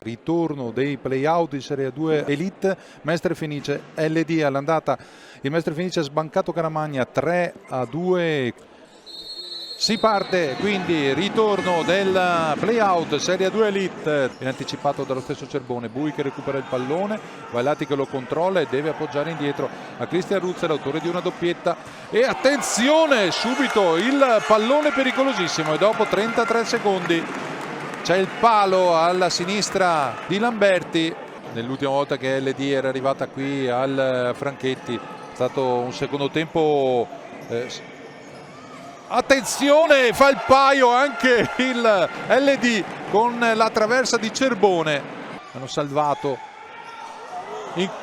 Ritorno dei play-out di Serie 2 Elite, Mestre Fenice LD all'andata, il Mestre Fenice ha sbancato Caramagna 3-2. Si parte quindi, ritorno del play-out Serie 2 Elite, viene anticipato dallo stesso Cerbone. Bui che recupera il pallone, Vailati che lo controlla e deve appoggiare indietro a Cristian Ruzza, l'autore di una doppietta, e attenzione, subito il pallone pericolosissimo e dopo 33 secondi c'è il palo alla sinistra di Lamberti. Nell'ultima volta che LD era arrivata qui al Franchetti è stato un secondo tempo. Attenzione, fa il paio anche il LD con la traversa di Cerbone. Hanno salvato.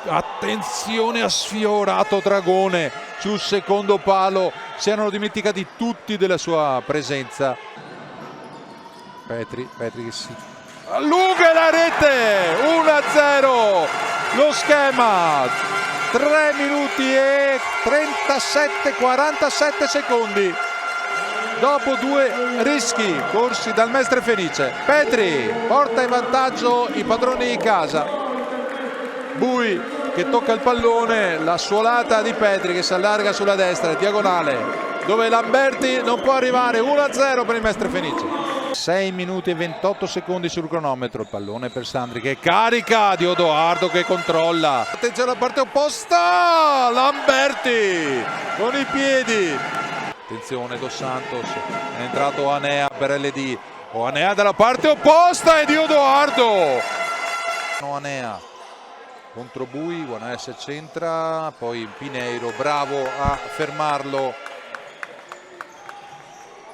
Attenzione, ha sfiorato Dragone sul secondo palo. Si erano dimenticati tutti della sua presenza. Petri che si allunga la rete, 1-0 lo schema, 3 minuti e 47 secondi dopo due rischi corsi dal Mestre Fenice. Petri porta in vantaggio i padroni di casa. Bui che tocca il pallone, la suolata di Petri che si allarga sulla destra, diagonale dove Lamberti non può arrivare. 1-0 per il Mestre Fenice. 6 minuti e 28 secondi sul cronometro, il pallone per Sandri che carica, Diodoardo che controlla, attenzione alla parte opposta, Lamberti con i piedi, attenzione Dos Santos, è entrato Anea per LD, Anea dalla parte opposta e Diodoardo, Anea contro Bui, Guanese centra, poi Pineiro bravo a fermarlo,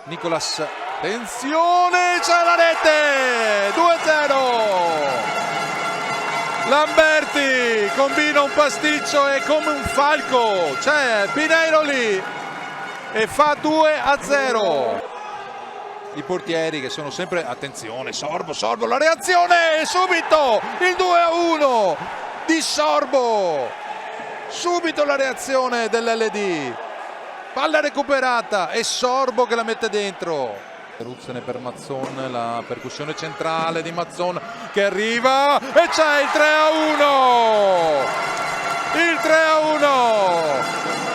Nicolas. Attenzione, c'è la rete, 2-0, Lamberti combina un pasticcio e come un falco, c'è Pineiro lì e fa 2-0. I portieri che sono sempre, attenzione, Sorbo, la reazione, subito il 2-1 di Sorbo, subito la reazione dell'LD, palla recuperata e Sorbo che la mette dentro. Ruzzene per Mazzon, la percussione centrale di Mazzon che arriva e c'è il 3-1,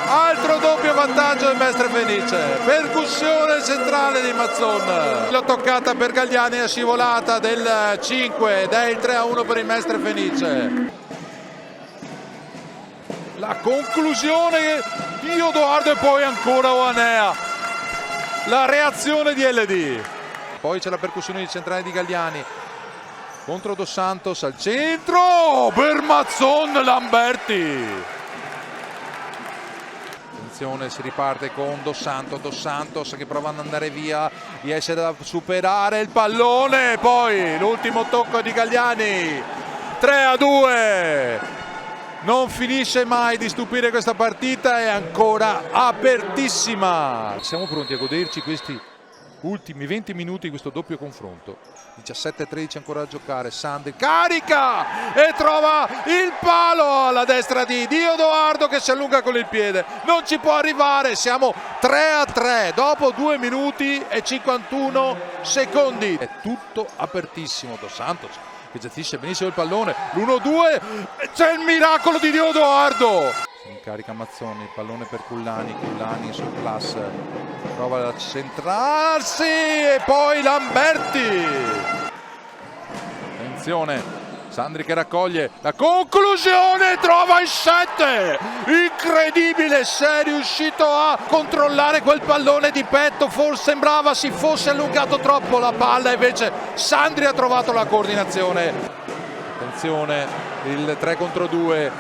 altro doppio vantaggio del Mestre Fenice, percussione centrale di Mazzon, la toccata per Galliani è scivolata del 5 ed è il 3-1 per il Mestre Fenice. La conclusione di Diodoardo e poi ancora Oanea. La reazione di LD, poi c'è la percussione centrale di Galliani contro Dos Santos al centro per Mazzon, Lamberti. Attenzione, si riparte con Dos Santos che prova ad andare via, riesce a superare il pallone, poi l'ultimo tocco di Galliani, 3-2. Non finisce mai di stupire questa partita, è ancora apertissima. Siamo pronti a goderci questi ultimi 20 minuti di questo doppio confronto. 17-13 ancora da giocare, Sandri carica e trova il palo alla destra di Diodoardo che si allunga con il piede, non ci può arrivare, siamo 3-3 dopo 2 minuti e 51 secondi. È tutto apertissimo, Dos Santos che gestisce benissimo il pallone, l'1-2, c'è il miracolo di Diodoardo. Si incarica Mazzoni, il pallone per Cullani sul plus, prova a centrarsi e poi Lamberti. Attenzione, Sandri che raccoglie, la conclusione, trova il 7, incredibile, se è riuscito a controllare quel pallone di petto, forse sembrava si fosse allungato troppo la palla, invece Sandri ha trovato la coordinazione. Attenzione, il 3 contro 2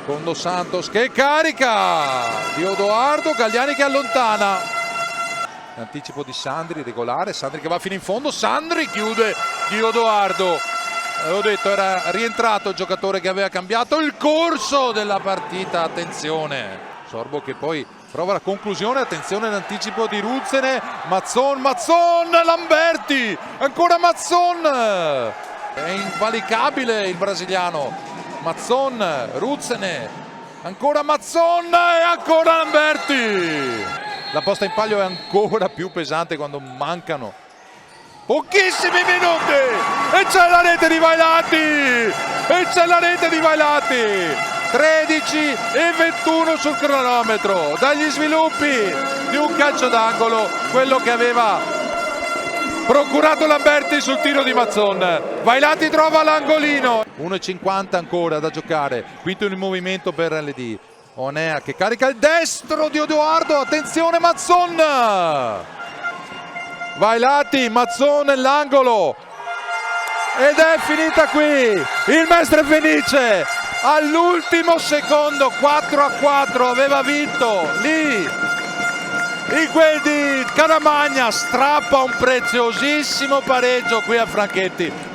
con Dos Santos che carica, Diodoardo, Galliani che allontana, l'anticipo di Sandri regolare, Sandri che va fino in fondo, Sandri chiude Diodoardo. Avevo detto, era rientrato il giocatore che aveva cambiato il corso della partita, attenzione. Sorbo che poi prova la conclusione, attenzione all'anticipo di Ruzzene, Mazzon, Lamberti, ancora Mazzon, è invalicabile il brasiliano, Mazzon, Ruzzene, ancora Mazzon e ancora Lamberti. La posta in palio è ancora più pesante quando mancano pochissimi minuti e c'è la rete di Vailati, e c'è la rete di Vailati. 13 e 21 sul cronometro, dagli sviluppi di un calcio d'angolo, quello che aveva procurato Lamberti sul tiro di Mazzon. Vailati trova l'angolino. 1,50 ancora da giocare, quinto in movimento per LD. Onea che carica il destro di Edoardo, attenzione Mazzon. Vailati, Mazzon nell'angolo. Ed è finita qui, il Mestre Fenice all'ultimo secondo, 4-4, aveva vinto lì. Il quel di Caramagna strappa un preziosissimo pareggio qui a Franchetti.